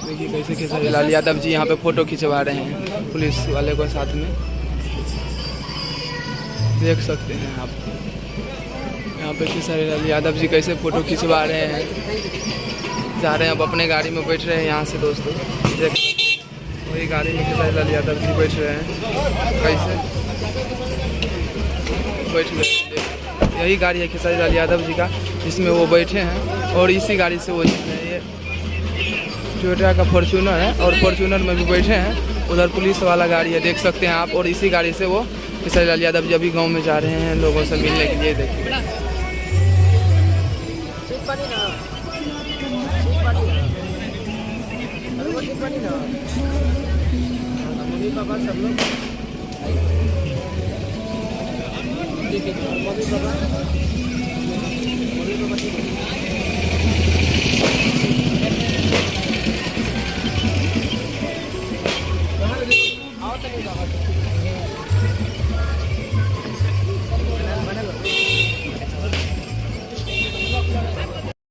देखिए कैसे खेसारी लाल यादव जी यहाँ पे फोटो खिंचवा रहे हैं पुलिस वाले को साथ में, देख सकते हैं आप। यहाँ पे खेसारी लाल यादव जी कैसे फोटो खिंचवा रहे हैं, जा रहे हैं अब अपने गाड़ी में बैठ रहे हैं यहाँ से दोस्तों। देख वही गाड़ी में खेसारी लाल यादव जी बैठ रहे हैं, कैसे बैठ रहे हैं। यही गाड़ी है खेसारी लाल यादव जी का जिसमें वो बैठे हैं, और इसी गाड़ी से वो ये टोयोटा का फॉर्च्यूनर है और फॉर्च्यूनर में भी बैठे हैं। उधर पुलिस वाला गाड़ी है, देख सकते हैं आप। और इसी गाड़ी से वो खेसारी लाल यादव जी अभी गांव में जा रहे हैं लोगों से मिलने के लिए। देखिए